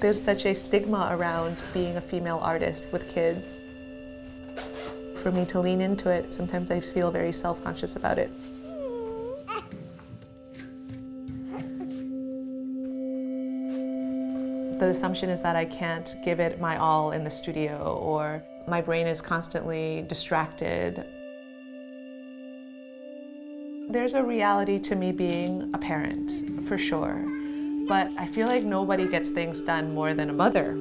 There's such a stigma around being a female artist with kids. For me to lean into it, sometimes I feel very self-conscious about it. The assumption is that I can't give it my all in the studio, or my brain is constantly distracted. There's a reality to me being a parent, for sure, but I feel like nobody gets things done more than a mother.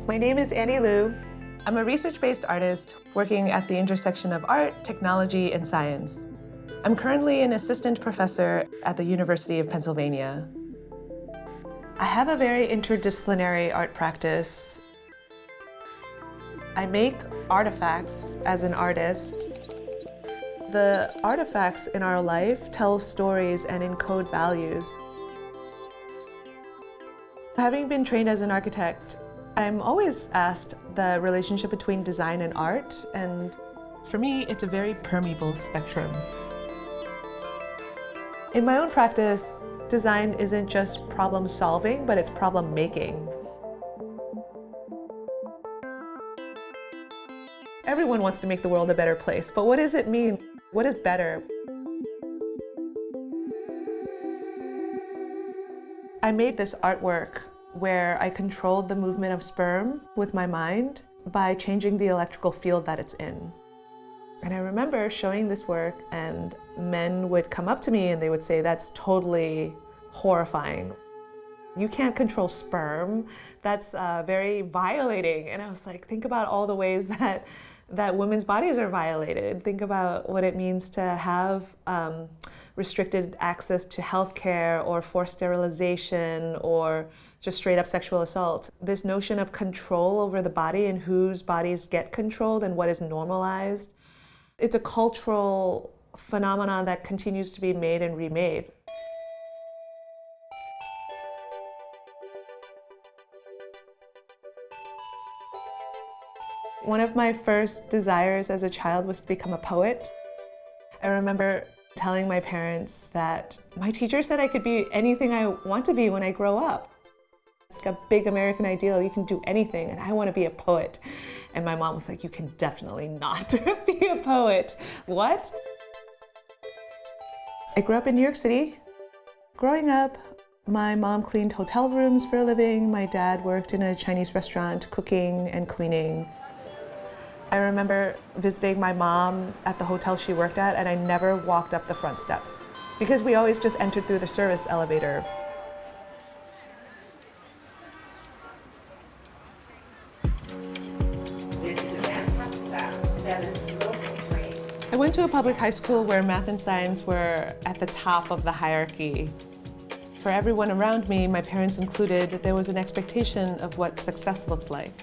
My name is Annie Liu. I'm a research-based artist working at the intersection of art, technology, and science. I'm currently an assistant professor at the University of Pennsylvania. I have a very interdisciplinary art practice. I make artifacts as an artist. The artifacts in our life tell stories and encode values. Having been trained as an architect, I'm always asked the relationship between design and art, and for me, it's a very permeable spectrum. In my own practice, design isn't just problem solving, but it's problem making. Everyone wants to make the world a better place, but what does it mean? What is better? I made this artwork where I controlled the movement of sperm with my mind by changing the electrical field that it's in. And I remember showing this work, and men would come up to me and they would say, "That's totally horrifying. You can't control sperm. That's very violating." And I was like, think about all the ways that women's bodies are violated. Think about what it means to have restricted access to healthcare, or forced sterilization, or just straight up sexual assault. This notion of control over the body and whose bodies get controlled and what is normalized. It's a cultural phenomenon that continues to be made and remade. One of my first desires as a child was to become a poet. I remember telling my parents that my teacher said I could be anything I want to be when I grow up. It's like a big American ideal, you can do anything, and I want to be a poet. And my mom was like, "You can definitely not be a poet." What? I grew up in New York City. Growing up, my mom cleaned hotel rooms for a living. My dad worked in a Chinese restaurant, cooking and cleaning. I remember visiting my mom at the hotel she worked at, and I never walked up the front steps because we always just entered through the service elevator. I went to a public high school where math and science were at the top of the hierarchy. For everyone around me, my parents included, there was an expectation of what success looked like.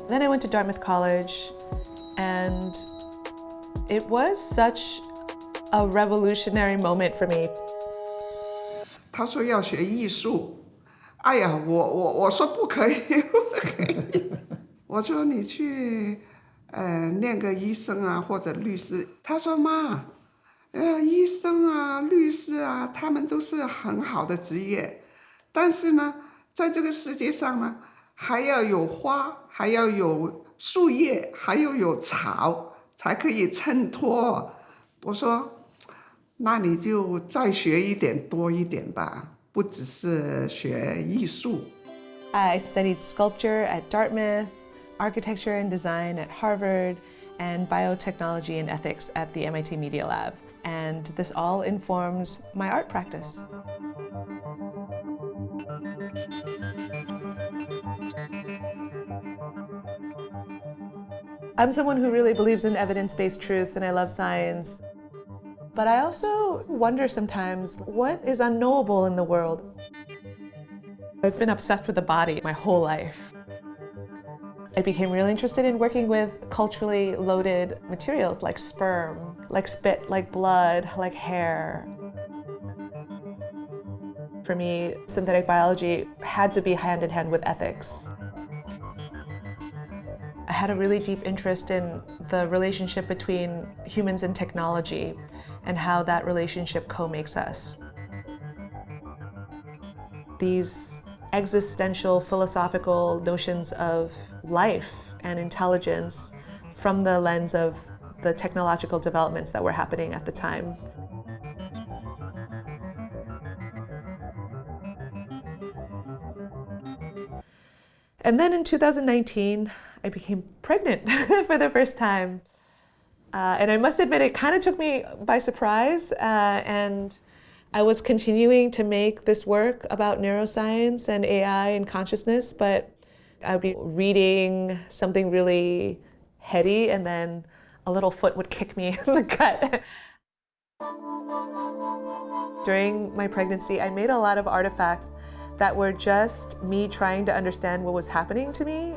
Then I went to Dartmouth College, and it was such a revolutionary moment for me. 他说要学艺术，哎呀，我说不可以，不可以。我说你去念个医生啊，或者律师。他说妈，医生啊、律师啊，他们都是很好的职业，但是呢，在这个世界上呢，还要有花，还要有树叶，还要有草，才可以衬托。我说。那你就再学一点多一点吧，不只是学艺术。I studied sculpture at Dartmouth, architecture and design at Harvard, and biotechnology and ethics at the MIT Media Lab. And this all informs my art practice. I'm someone who really believes in evidence-based truths and I love science. But I also wonder sometimes, what is unknowable in the world? I've been obsessed with the body my whole life. I became really interested in working with culturally loaded materials like sperm, like spit, like blood, like hair. For me, synthetic biology had to be hand in hand with ethics. I had a really deep interest in the relationship between humans and technology and how that relationship co-makes us. These existential philosophical notions of life and intelligence from the lens of the technological developments that were happening at the time. And then in 2019, I became pregnant for the first time. And I must admit, it kind of took me by surprise. And I was continuing to make this work about neuroscience and AI and consciousness, but I would be reading something really heady, and then a little foot would kick me in the gut. During my pregnancy, I made a lot of artifacts that were just me trying to understand what was happening to me.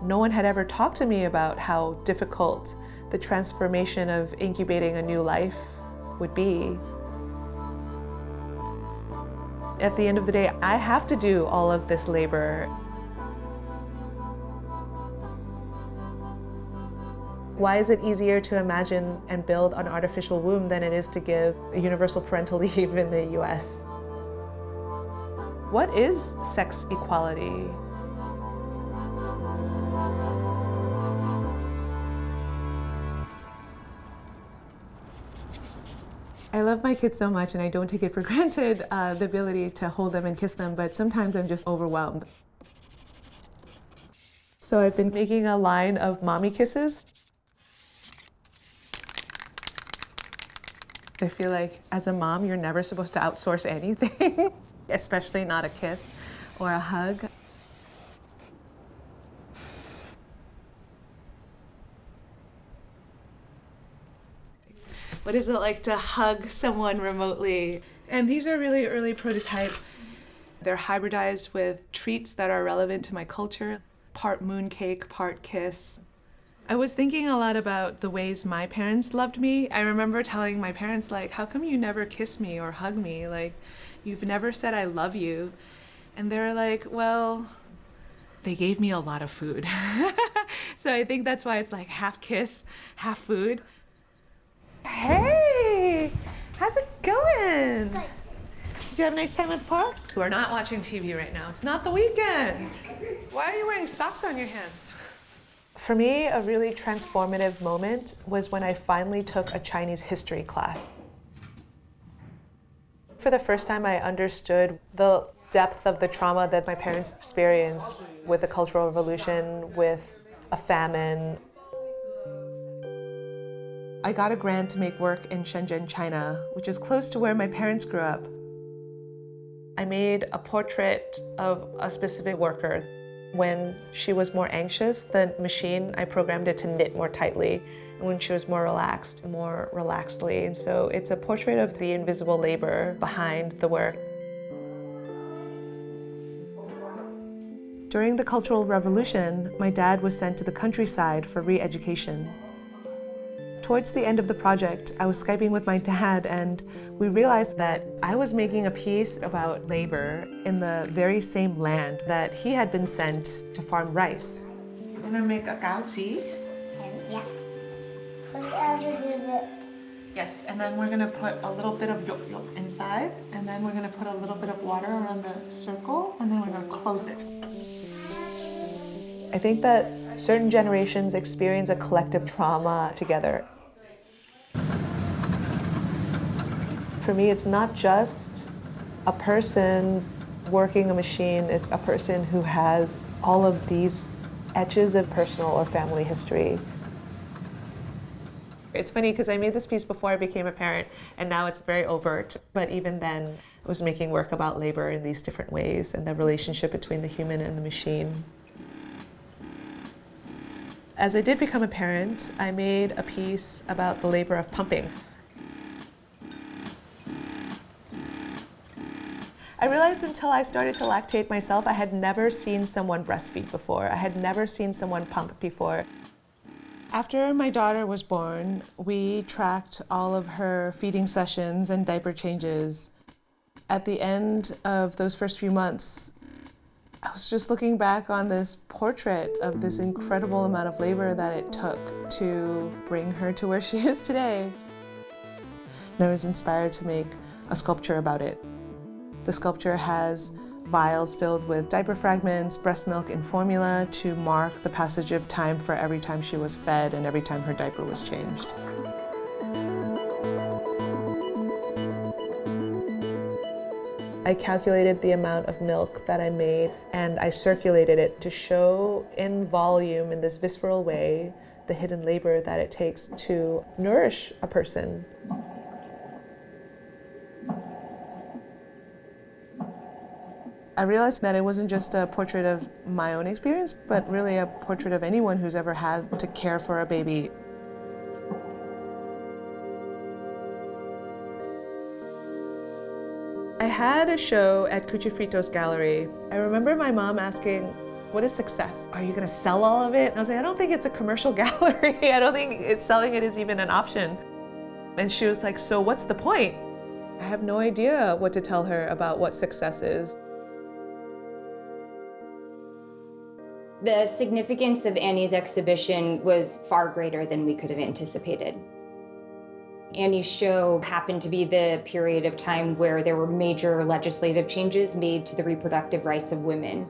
No one had ever talked to me about how difficult the transformation of incubating a new life would be. At the end of the day, I have to do all of this labor. Why is it easier to imagine and build an artificial womb than it is to give a universal parental leave in the US? What is sex equality? I love my kids so much, and I don't take it for granted, the ability to hold them and kiss them, but sometimes I'm just overwhelmed. So I've been making a line of mommy kisses. I feel like as a mom, you're never supposed to outsource anything, especially not a kiss or a hug. What is it like to hug someone remotely? And these are really early prototypes. They're hybridized with treats that are relevant to my culture, part mooncake, part kiss. I was thinking a lot about the ways my parents loved me. I remember telling my parents, like, how come you never kiss me or hug me? Like, you've never said I love you. And they're like, well, they gave me a lot of food. So I think that's why it's like half kiss, half food. Hey, how's it going? Good. Did you have a nice time at the park? We're not watching TV right now. It's not the weekend. Why are you wearing socks on your hands? For me, a really transformative moment was when I finally took a Chinese history class. For the first time, I understood the depth of the trauma that my parents experienced with the Cultural Revolution, with a famine. I got a grant to make work in Shenzhen, China, which is close to where my parents grew up. I made a portrait of a specific worker. When she was more anxious, the machine, I programmed it to knit more tightly. And when she was more relaxed, more relaxedly. And so it's a portrait of the invisible labor behind the work. During the Cultural Revolution, my dad was sent to the countryside for re-education. Towards the end of the project, I was Skyping with my dad, and we realized that I was making a piece about labor in the very same land that he had been sent to farm rice. You're gonna make a gao ji? Yes. Put it out of it. Yes, and then we're gonna put a little bit of yolk inside, and then we're gonna put a little bit of water around the circle, and then we're gonna close it. I think that certain generations experience a collective trauma together. For me, it's not just a person working a machine, it's a person who has all of these etches of personal or family history. It's funny because I made this piece before I became a parent, and now it's very overt, but even then I was making work about labor in these different ways and the relationship between the human and the machine. As I did become a parent, I made a piece about the labor of pumping. I realized until I started to lactate myself, I had never seen someone breastfeed before. I had never seen someone pump before. After my daughter was born, we tracked all of her feeding sessions and diaper changes. At the end of those first few months, I was just looking back on this portrait of this incredible amount of labor that it took to bring her to where she is today. And I was inspired to make a sculpture about it. The sculpture has vials filled with diaper fragments, breast milk, and formula to mark the passage of time for every time she was fed and every time her diaper was changed. I calculated the amount of milk that I made and I circulated it to show in volume, in this visceral way, the hidden labor that it takes to nourish a person. I realized that it wasn't just a portrait of my own experience, but really a portrait of anyone who's ever had to care for a baby. I had a show at Cuchifrito's gallery. I remember my mom asking, "What is success? Are you gonna sell all of it?" And I was like, "I don't think it's a commercial gallery. I don't think selling it is even an option." And she was like, "So what's the point?" I have no idea what to tell her about what success is. The significance of Annie's exhibition was far greater than we could have anticipated. Annie's show happened to be the period of time where there were major legislative changes made to the reproductive rights of women.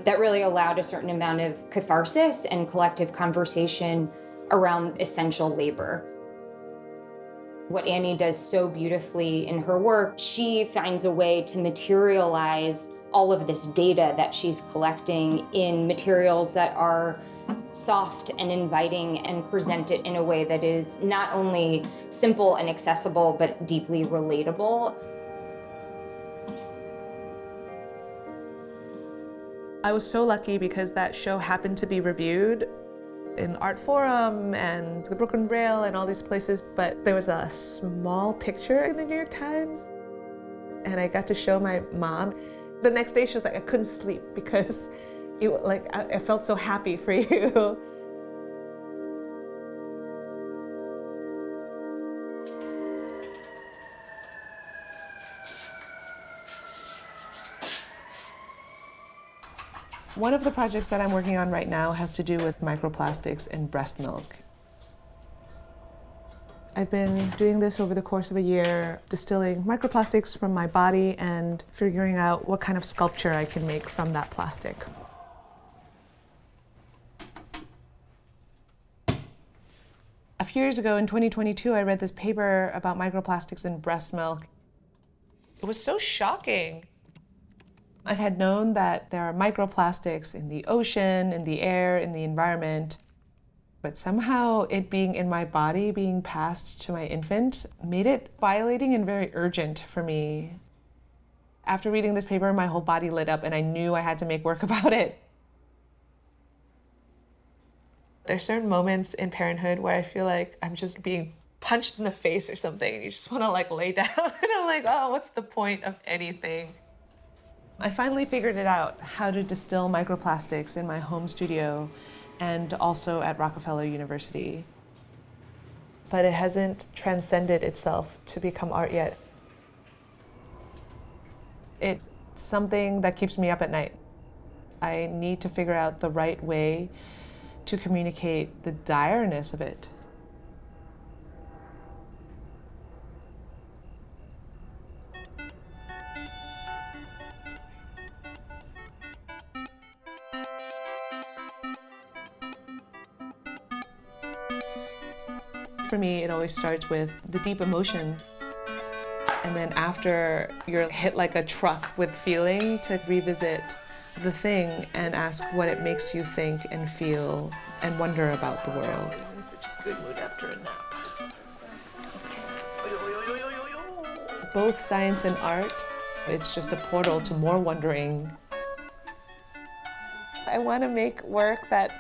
That really allowed a certain amount of catharsis and collective conversation around essential labor. What Annie does so beautifully in her work, she finds a way to materialize all of this data that she's collecting in materials that are soft and inviting and presented in a way that is not only simple and accessible, but deeply relatable. I was so lucky because that show happened to be reviewed in Art Forum and the Brooklyn Rail and all these places, but there was a small picture in the New York Times, and I got to show my mom. The next day she was like, "I couldn't sleep because I felt so happy for you." One of the projects that I'm working on right now has to do with microplastics in breast milk. I've been doing this over the course of a year, distilling microplastics from my body and figuring out what kind of sculpture I can make from that plastic. A few years ago, in 2022, I read this paper about microplastics in breast milk. It was so shocking. I had known that there are microplastics in the ocean, in the air, in the environment, but somehow it being in my body, being passed to my infant, made it violating and very urgent for me. After reading this paper, my whole body lit up and I knew I had to make work about it. There's certain moments in parenthood where I feel like I'm just being punched in the face or something and you just want to lay down and I'm like, oh, what's the point of anything? I finally figured it out, how to distill microplastics in my home studio and also at Rockefeller University. But it hasn't transcended itself to become art yet. It's something that keeps me up at night. I need to figure out the right way to communicate the direness of it. For me, it always starts with the deep emotion. And then after you're hit like a truck with feeling, to revisit the thing and ask what it makes you think and feel and wonder about the world. I'm in such a good mood after a nap. Both science and art, it's just a portal to more wondering. I want to make work that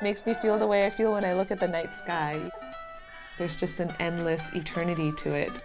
makes me feel the way I feel when I look at the night sky. There's just an endless eternity to it.